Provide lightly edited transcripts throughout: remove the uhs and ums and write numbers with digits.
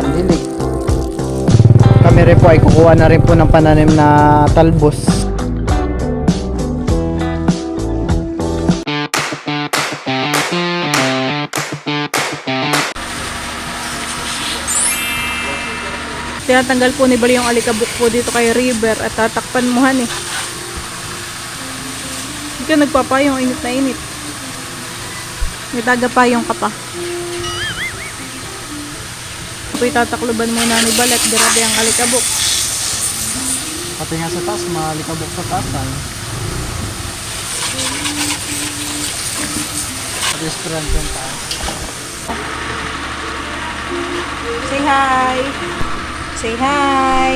pandilig. Kami rin po ay kukuha na rin po ng pananim na talbos. Tinatanggal po ni Bali yung alikabok po dito kay River at tatakpan mo han eh. Hindi ka nagpapayong, init na init. May tagapayong ka pa. Apoy tatakluban muna ni Balat, grabe ang alikabok. Pati nga sa taas, malikabok sa taas ay. Restaurant yung taas. Say hi! Say hi!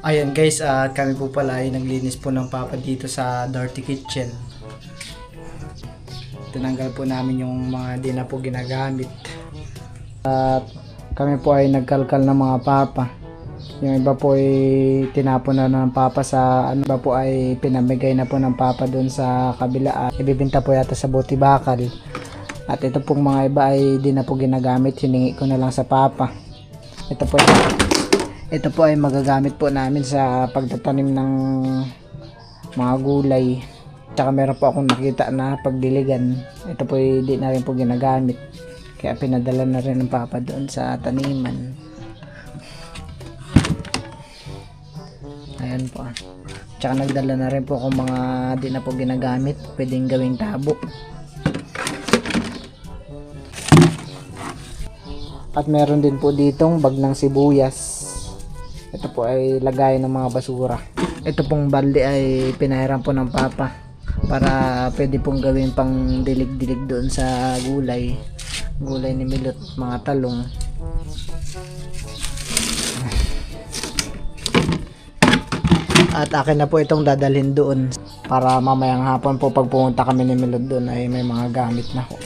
Ayan guys, at kami po pala ay naglinis po ng papa dito sa dirty kitchen. Tinanggal po namin yung mga di na po ginagamit. At kami po ay nagkalkal ng mga papa. Yung iba po ay tinapon na ng papa sa ano, iba po ay pinamigay na po ng papa doon sa kabila. At ibibenta po yata sa Buti Bakal. At ito pong mga iba ay di na po ginagamit, hiningi ko na lang sa papa. Ito po ay magagamit po namin sa pagtatanim ng mga gulay. Tsaka meron po akong nakita na pagdiligan. Ito po ay di na rin po ginagamit. Kaya pinadala na rin ng papa doon sa taniman. Ayan po. Tsaka nagdala na rin po akong mga di na po ginagamit. Pwedeng gawing tabo. At meron din po ditong bag ng sibuyas. Ito po ay lagay ng mga basura. Ito pong balde ay pinahiram po ng papa para pwede pong gawin pang dilig-dilig doon sa gulay. Gulay ni Milot, mga talong. At akin na po itong dadalhin doon para mamayang hapon po pag pumunta kami ni Milot doon ay may mga gamit na ko.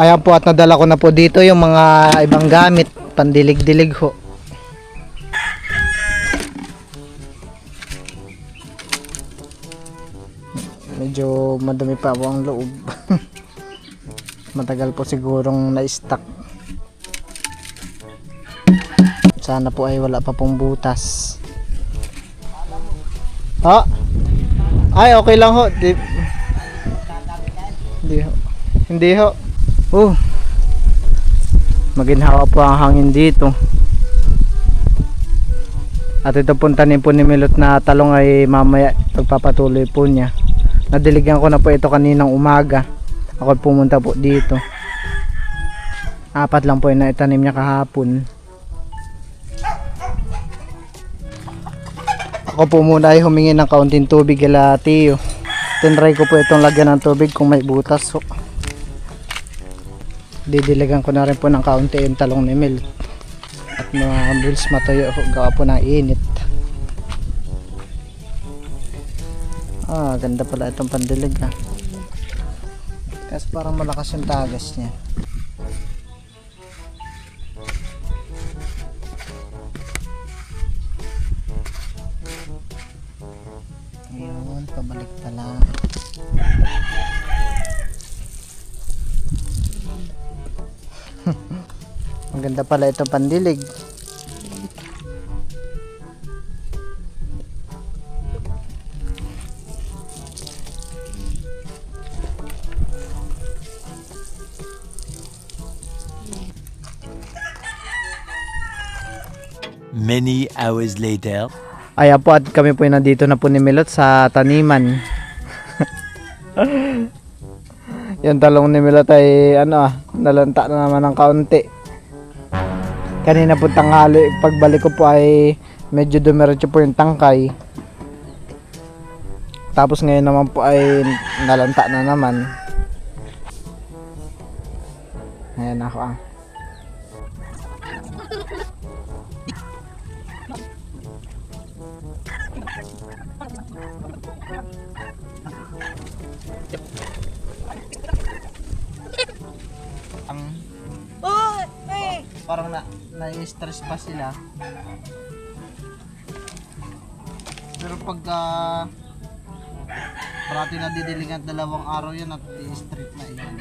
Ayan po, at nadala ko na po dito yung mga ibang gamit, pandilig-dilig ho. Medyo madumi pa po ang loob. Matagal po sigurong na-stock. Sana po ay wala pa pong butas. Ha? Ay, okay lang ho. Hindi ho. Hindi ho. Maginhawa po ang hangin dito. At ito pong tanim po ni Milot na talong ay mamaya pagpapatuloy po niya. Nadiligan ko na po ito kaninang umaga. Ako pumunta po dito. 4 lang po yung naitanim niya kahapon. Ako po muna ay humingi ng kaunting tubig kila Tio. Tinry ko po itong lagyan ng tubig kung may butas. So, didiligan ko na rin po ng kaunti yung talong ni Mel. At mga bills matuyo gawa po ng init. Ganda pala itong pandilig ha. Kasi parang malakas yung tagas niya. Ayun, pabalik pala. Maganda pala itong pandilig. Many hours later. Ayan po at kami po nandito na po ni Milot sa taniman. Yung talong ni Milot ay nalanta na naman ng kaunti. Kanina po tanghali, pagbalik ko po ay medyo dumiretso po yung tangkay. Tapos ngayon naman po ay nalanta na naman. Ayan ako parang na-stress pa sila. Pero pagka parati na didilingan 2 araw yan at i-straight na yan.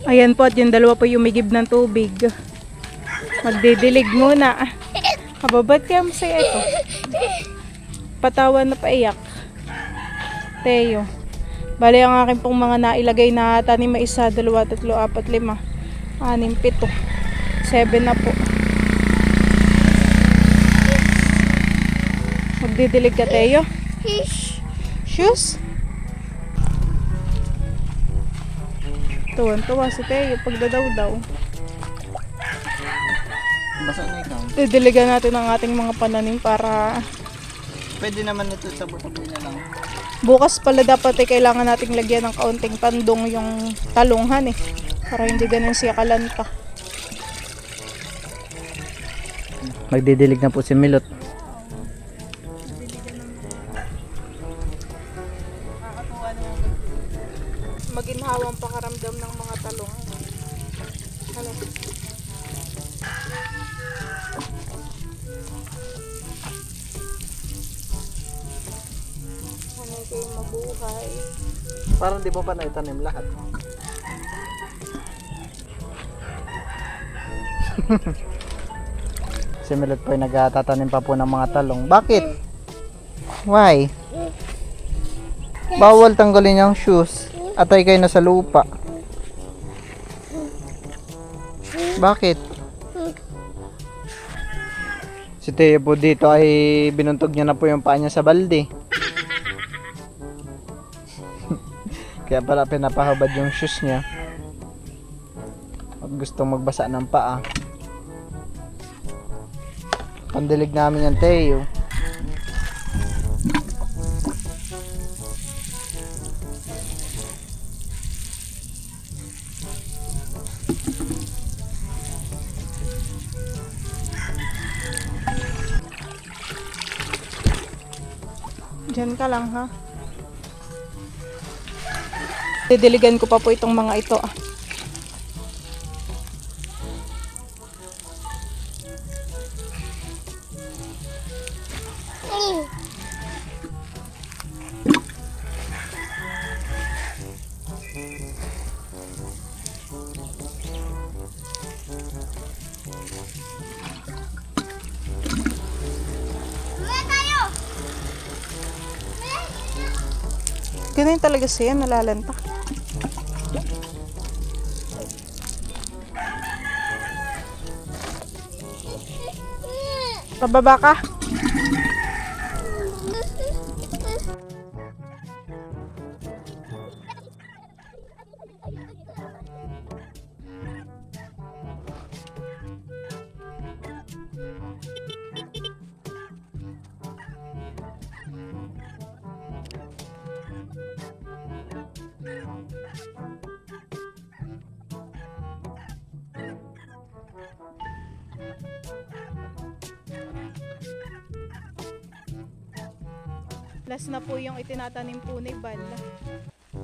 Ayan po at yung dalawa po yumigib ng tubig. Magdidilig muna. Kababat kaya masaya ito. Patawa na paiyak. Teo. Bali ang akin pong mga nailagay na tanim ay 1, 2, 3, 4, 5, 6, 7 na po. Magdidilig ka, Teo? Shoes? Tuwan-tuwa si Teo pagdadaw-daw. Basa na ikaw. Didiligan natin ang ating mga pananim para Pwede naman ito sa buto-buto na lang. bukas pala dapat ay kailangan nating lagyan ng kaunting pandong yung talunghan para hindi ganun siya kalanta. Magdidilig na po si Milot. Maginhawang pakaramdam ng mga talong. Ano? Ano kayo mabuhay? Parang di mo pa naitanim lahat. Si Milot po ay nagtatanim pa po ng mga talong. Bakit? Why? Bawal tanggalin yung shoes. Atay kayo na sa lupa. Bakit? Si Teo po dito ay binuntog niya na po yung paa niya sa balde. Kaya pala pinapahabad yung shoes niya. Pag gustong magbasa ng paa. Pandilig namin yan, Teo. Diyan ka lang ha. Didiligan ko pa po itong mga ito. Ganun talaga siya, nalalanta. Pababa ka? Last na po yung itinatanim po ni Bal.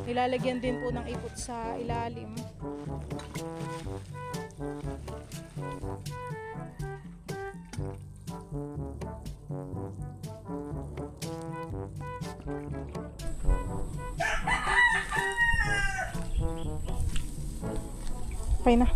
Nilalagyan din po ng ipot sa ilalim. Okay na.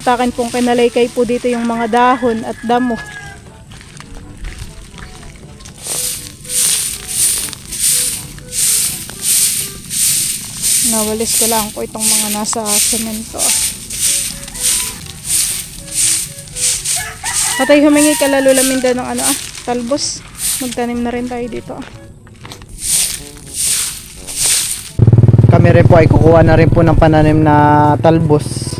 Sa akin pong kinalaykay po dito yung mga dahon at damo. Nawalis ko lang po itong mga nasa semento. Patay humingi ka lalo laminda ng talbos. Magtanim na rin tayo dito. Kami rin po ay kukuha na rin po ng pananim na talbos.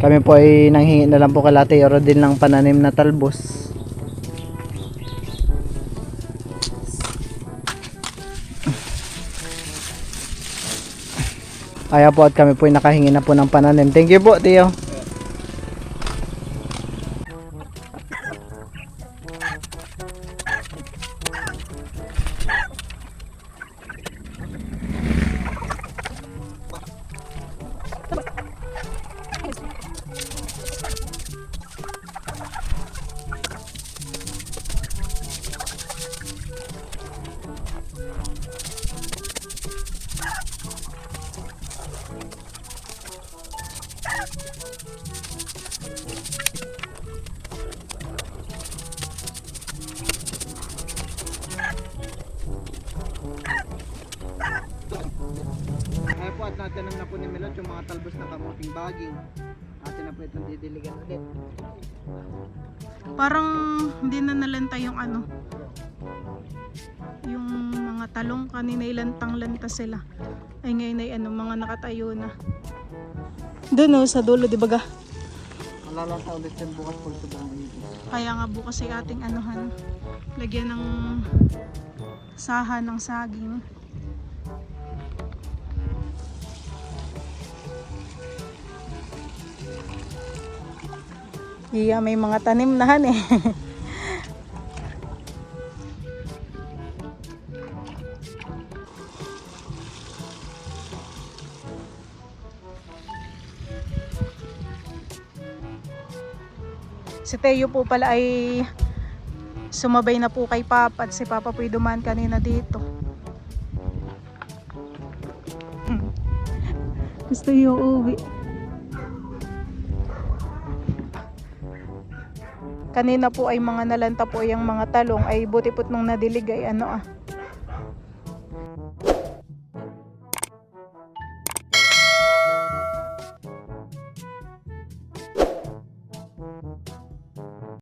Kami po ay nanghingi na lang po kay Ate Oro din ng pananim na talbos. Kaya po at kami po ay nakahingi na po ng pananim. Thank you po, Tiyo. Kaya po at natanong na po ni Milot yung mga talbos na kamuting baging. Atin na po itong didiligan ulit. Parang hindi na nalanta yung yung mga talong kanina ilantang-lanta sila. Ay ngayon ay mga nakatayo na. Doon sa dulo, di ba ga? Malalanta ulit yan bukas po sobrang init. Kaya nga bukas ay ating lagyan ng saha ng saging. Iya, may mga tanim na eh. Si Teo po pala ay sumabay na po kay Papa at si Papa po'y dumaan kanina dito. Gusto yung uwi. Kanina po ay mga nalanta po yung mga talong ay buti po't nung nadilig ay ano